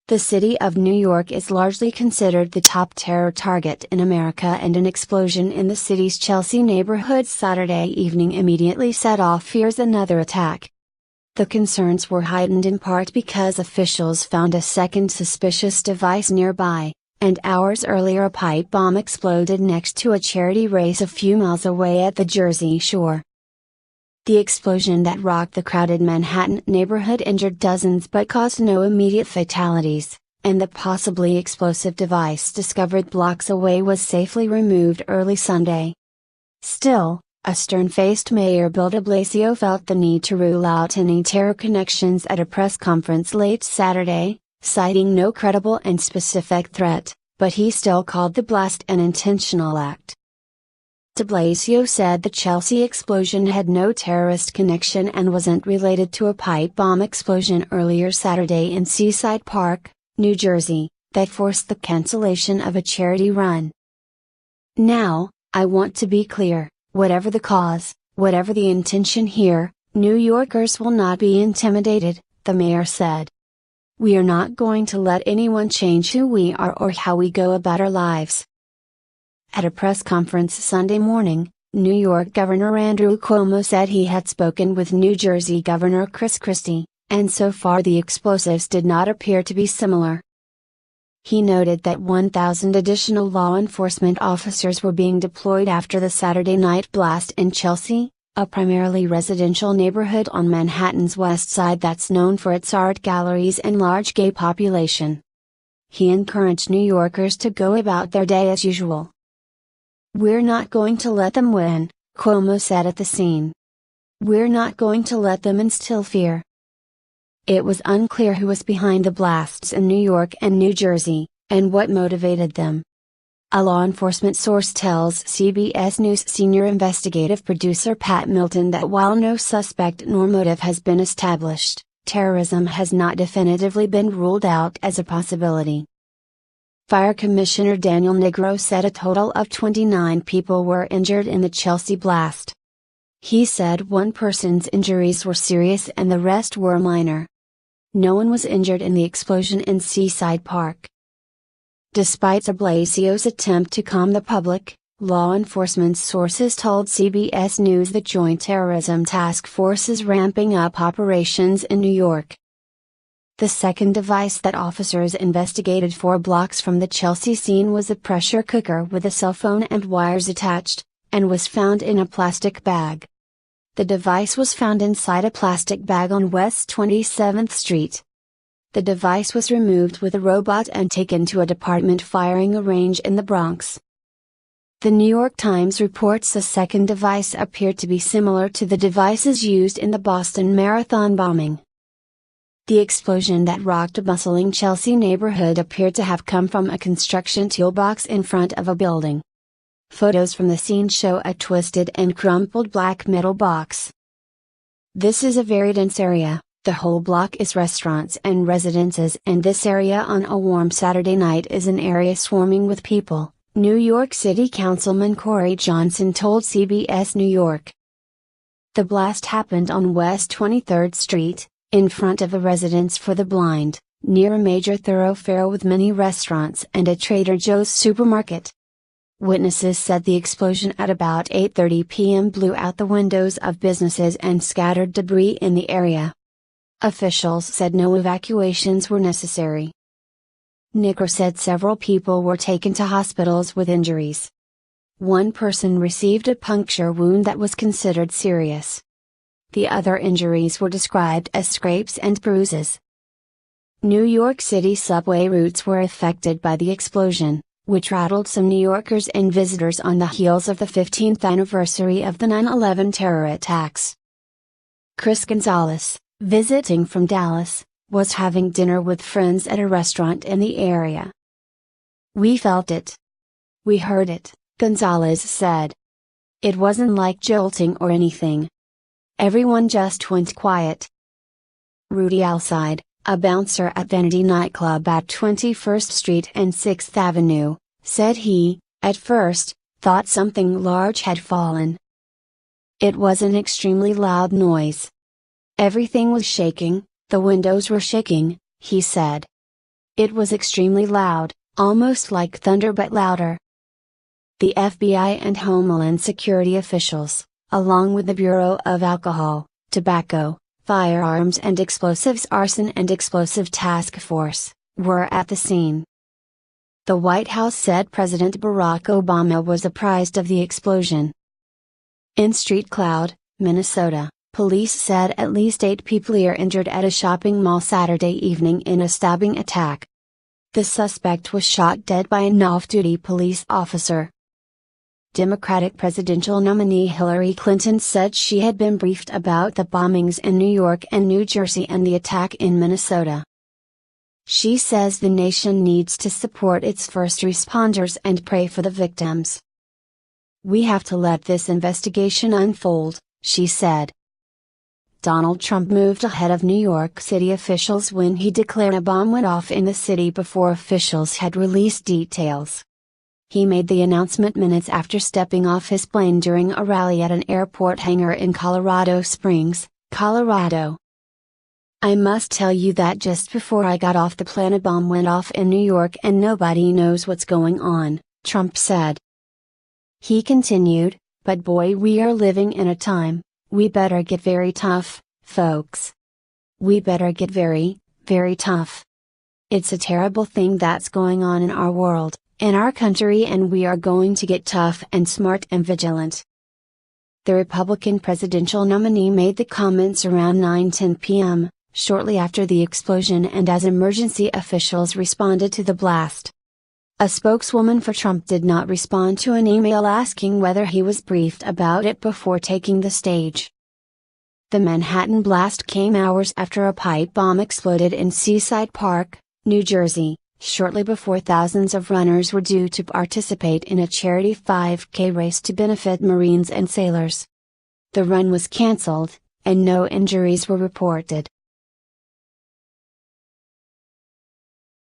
The city of New York is largely considered the top terror target in America, and an explosion in the city's Chelsea neighborhood Saturday evening immediately set off fears another attack. The concerns were heightened in part because officials found a second suspicious device nearby, and hours earlier a pipe bomb exploded next to a charity race a few miles away at the Jersey Shore. The explosion that rocked the crowded Manhattan neighborhood injured dozens but caused no immediate fatalities, and the possibly explosive device discovered blocks away was safely removed early Sunday. Still, a stern-faced Mayor Bill de Blasio felt the need to rule out any terror connections at a press conference late Saturday, citing no credible and specific threat, but he still called the blast an intentional act. De Blasio said the Chelsea explosion had no terrorist connection and wasn't related to a pipe bomb explosion earlier Saturday in Seaside Park, New Jersey, that forced the cancellation of a charity run. "Now, I want to be clear, whatever the cause, whatever the intention here, New Yorkers will not be intimidated," the mayor said. "We are not going to let anyone change who we are or how we go about our lives." At a press conference Sunday morning, New York Governor Andrew Cuomo said he had spoken with New Jersey Governor Chris Christie, and so far the explosives did not appear to be similar. He noted that 1,000 additional law enforcement officers were being deployed after the Saturday night blast in Chelsea, a primarily residential neighborhood on Manhattan's West Side that's known for its art galleries and large gay population. He encouraged New Yorkers to go about their day as usual. "We're not going to let them win," Cuomo said at the scene. "We're not going to let them instill fear." It was unclear who was behind the blasts in New York and New Jersey, and what motivated them. A law enforcement source tells CBS News senior investigative producer Pat Milton that while no suspect nor motive has been established, terrorism has not definitively been ruled out as a possibility. Fire Commissioner Daniel Negro said a total of 29 people were injured in the Chelsea blast. He said one person's injuries were serious and the rest were minor. No one was injured in the explosion in Seaside Park. Despite de Blasio's attempt to calm the public, law enforcement sources told CBS News the Joint Terrorism Task Force is ramping up operations in New York. The second device that officers investigated 4 blocks from the Chelsea scene was a pressure cooker with a cell phone and wires attached, and was found in a plastic bag. The device was found inside a plastic bag on West 27th Street. The device was removed with a robot and taken to a department firing range in the Bronx. The New York Times reports a second device appeared to be similar to the devices used in the Boston Marathon bombing. The explosion that rocked a bustling Chelsea neighborhood appeared to have come from a construction toolbox in front of a building. Photos from the scene show a twisted and crumpled black metal box. "This is a very dense area, the whole block is restaurants and residences, and this area on a warm Saturday night is an area swarming with people," New York City Councilman Corey Johnson told CBS New York. The blast happened on West 23rd Street, in front of a residence for the blind, near a major thoroughfare with many restaurants and a Trader Joe's supermarket. Witnesses said the explosion at about 8:30 p.m. blew out the windows of businesses and scattered debris in the area. Officials said no evacuations were necessary. Negro said several people were taken to hospitals with injuries. One person received a puncture wound that was considered serious. The other injuries were described as scrapes and bruises. New York City subway routes were affected by the explosion, which rattled some New Yorkers and visitors on the heels of the 15th anniversary of the 9/11 terror attacks. Chris Gonzalez, visiting from Dallas, was having dinner with friends at a restaurant in the area. "We felt it. We heard it," Gonzalez said. "It wasn't like jolting or anything. Everyone just went quiet." Rudy Alside, a bouncer at Vanity nightclub at 21st Street and 6th Avenue, said he, at first, thought something large had fallen. "It was an extremely loud noise. Everything was shaking, the windows were shaking," he said. It was extremely loud, almost like thunder but louder. The FBI and Homeland Security officials, along with the Bureau of Alcohol, Tobacco, Firearms and Explosives Arson and Explosive Task Force, were at the scene. The White House said President Barack Obama was apprised of the explosion. In St. Cloud, Minnesota, police said at least 8 people are injured at a shopping mall Saturday evening in a stabbing attack. The suspect was shot dead by an off-duty police officer. Democratic presidential nominee Hillary Clinton said she had been briefed about the bombings in New York and New Jersey and the attack in Minnesota. She says the nation needs to support its first responders and pray for the victims. "We have to let this investigation unfold," she said. Donald Trump moved ahead of New York City officials when he declared a bomb went off in the city before officials had released details. He made the announcement minutes after stepping off his plane during a rally at an airport hangar in Colorado Springs, Colorado. "I must tell you that just before I got off the plane a bomb went off in New York and nobody knows what's going on," Trump said. He continued, "But boy, we are living in a time, we better get very tough, folks. We better get very, very tough. It's a terrible thing that's going on in our world, in our country, and we are going to get tough and smart and vigilant." The Republican presidential nominee made the comments around 9:10 p.m., shortly after the explosion and as emergency officials responded to the blast. A spokeswoman for Trump did not respond to an email asking whether he was briefed about it before taking the stage. The Manhattan blast came hours after a pipe bomb exploded in Seaside Park, New Jersey, shortly before thousands of runners were due to participate in a charity 5K race to benefit Marines and sailors. The run was canceled, and no injuries were reported.